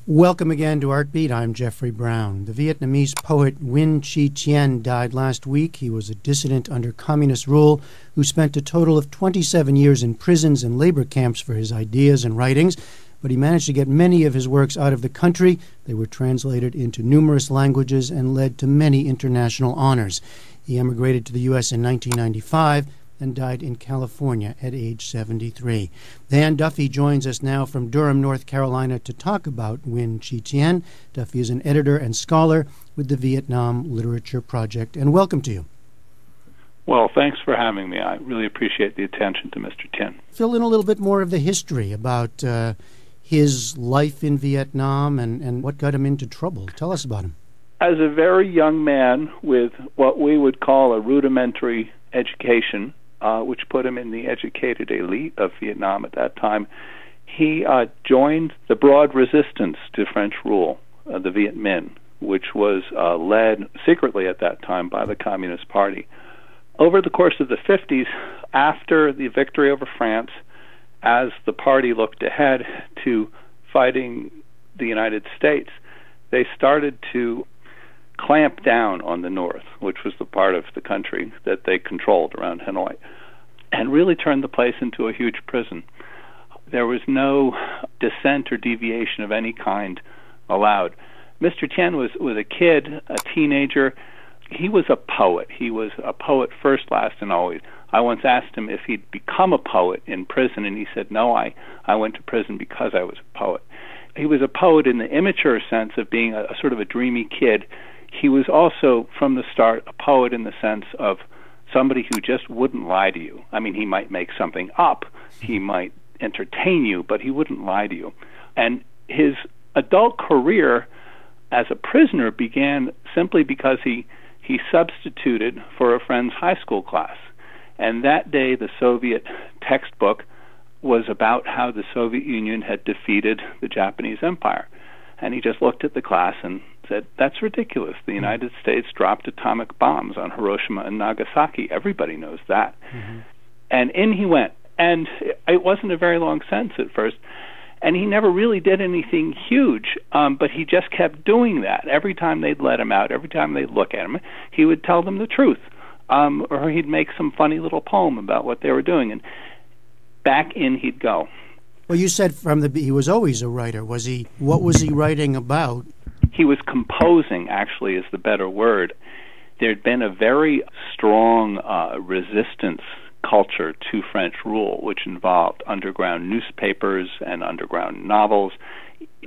Welcome again to Artbeat. I'm Jeffrey Brown. The Vietnamese poet Nguyen Chi Thien died last week. He was a dissident under communist rule who spent a total of 27 years in prisons and labor camps for his ideas and writings, but he managed to get many of his works out of the country. They were translated into numerous languages and led to many international honors. He emigrated to the U.S. in 1995 and died in California at age 73. Dan Duffy joins us now from Durham, North Carolina, to talk about Nguyen Chi Thien. Duffy is an editor and scholar with the Vietnam Literature Project. And welcome to you. Well, thanks for having me. I really appreciate the attention to Mr. Thien. Fill in a little bit more of the history about his life in Vietnam and what got him into trouble. Tell us about him. As a very young man with what we would call a rudimentary education, which put him in the educated elite of Vietnam at that time, he joined the broad resistance to French rule, the Viet Minh, which was led secretly at that time by the Communist Party. Over the course of the 50s, after the victory over France, as the party looked ahead to fighting the United States, they started to clamp down on the North, which was the part of the country that they controlled around Hanoi, and really turned the place into a huge prison. There was no dissent or deviation of any kind allowed. Mr. Thien was a kid, a teenager. He was a poet. He was a poet first, last, and always. I once asked him if he'd become a poet in prison, and he said, no, I went to prison because I was a poet. He was a poet in the immature sense of being a sort of a dreamy kid. He was also, from the start, a poet in the sense of somebody who just wouldn't lie to you. I mean, he might make something up, he might entertain you, but he wouldn't lie to you. And his adult career as a prisoner began simply because he substituted for a friend's high school class. And that day, the Soviet textbook was about how the Soviet Union had defeated the Japanese Empire. And he just looked at the class and said, that's ridiculous. The United States dropped atomic bombs on Hiroshima and Nagasaki. Everybody knows that. Mm-hmm. And in he went. And it wasn't a very long sentence at first. And he never really did anything huge, but he just kept doing that. Every time they'd let him out, every time they'd look at him, he would tell them the truth. Or he'd make some funny little poem about what they were doing. And back in he'd go. Well, you said he was always a writer. What was he writing about? He was composing, actually, is the better word. There'd been a very strong resistance culture to French rule, which involved underground newspapers and underground novels.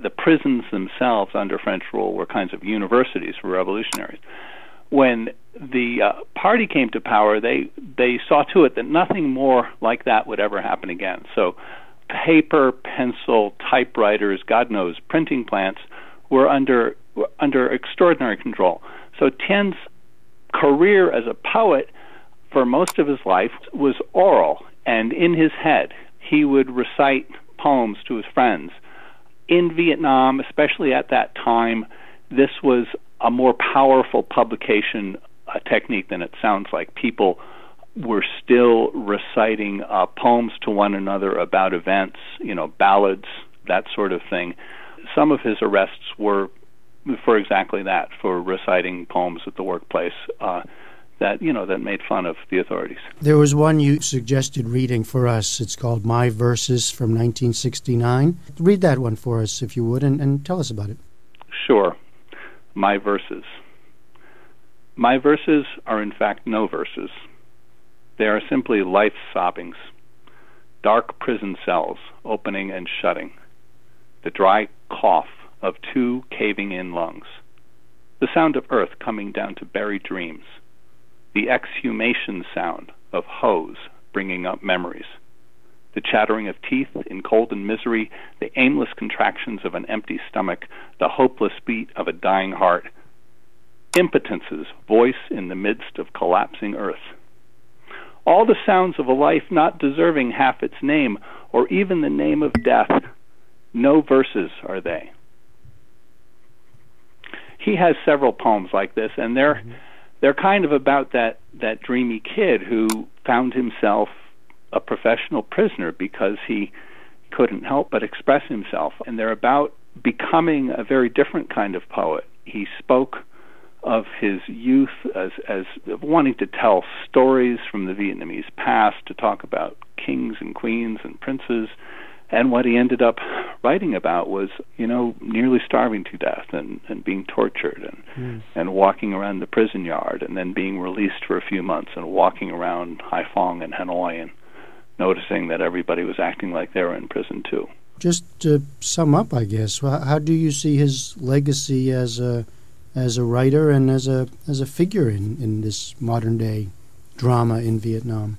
The prisons themselves under French rule were kinds of universities for revolutionaries. When the party came to power, they saw to it that nothing more like that would ever happen again. So paper, pencil, typewriters, God knows, printing plants were under extraordinary control. So Thien's career as a poet for most of his life was oral and in his head. He would recite poems to his friends. In Vietnam, especially at that time, this was a more powerful publication technique than it sounds like. People were still reciting poems to one another about events, ballads, that sort of thing. Some of his arrests were for exactly that, for reciting poems at the workplace that made fun of the authorities. There was one you suggested reading for us. It's called My Verses from 1969. Read that one for us, if you would, and tell us about it. Sure. My Verses. My verses are in fact no verses. They are simply life sobbings, dark prison cells opening and shutting, the dry cough of two caving-in lungs, the sound of earth coming down to buried dreams, the exhumation sound of hose bringing up memories, the chattering of teeth in cold and misery, the aimless contractions of an empty stomach, the hopeless beat of a dying heart, impotence's voice in the midst of collapsing earth. All the sounds of a life not deserving half its name, or even the name of death. No verses are they. He has several poems like this, and they're kind of about that dreamy kid who found himself a professional prisoner because he couldn't help but express himself. And they're about becoming a very different kind of poet. He spoke of his youth as wanting to tell stories from the Vietnamese past, to talk about kings and queens and princes. And what he ended up writing about was, nearly starving to death and being tortured and walking around the prison yard, and then being released for a few months and walking around Haiphong and Hanoi and noticing that everybody was acting like they were in prison too. Just to sum up, I guess, how do you see his legacy as a writer and as a figure in this modern day drama in Vietnam?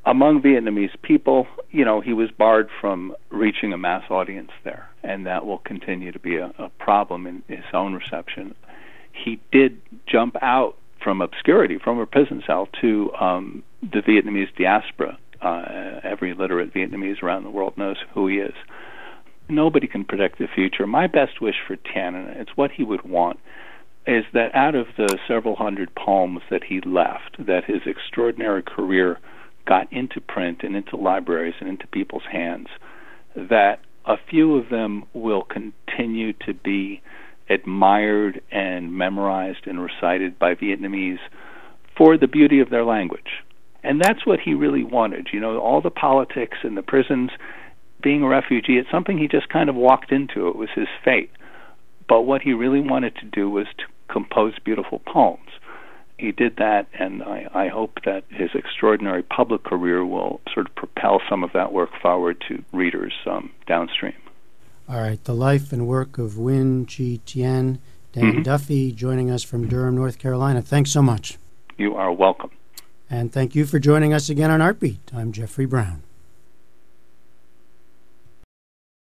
Among Vietnamese people, he was barred from reaching a mass audience there, and that will continue to be a problem in his own reception. He did jump out from obscurity, from a prison cell, to the Vietnamese diaspora. Every literate Vietnamese around the world knows who he is. Nobody can predict the future. My best wish for Thien, and it's what he would want, is that out of the several hundred poems that he left, that his extraordinary career got into print and into libraries and into people's hands, that a few of them will continue to be admired and memorized and recited by Vietnamese for the beauty of their language. And that's what he really wanted. All the politics and the prisons, being a refugee, it's something he just kind of walked into. It was his fate. But what he really wanted to do was to compose beautiful poems. He did that, and I hope that his extraordinary public career will sort of propel some of that work forward to readers downstream. All right, the life and work of Nguyen Chi Thien, Dan Duffy, joining us from Durham, North Carolina. Thanks so much. You are welcome. And thank you for joining us again on Artbeat. I'm Jeffrey Brown.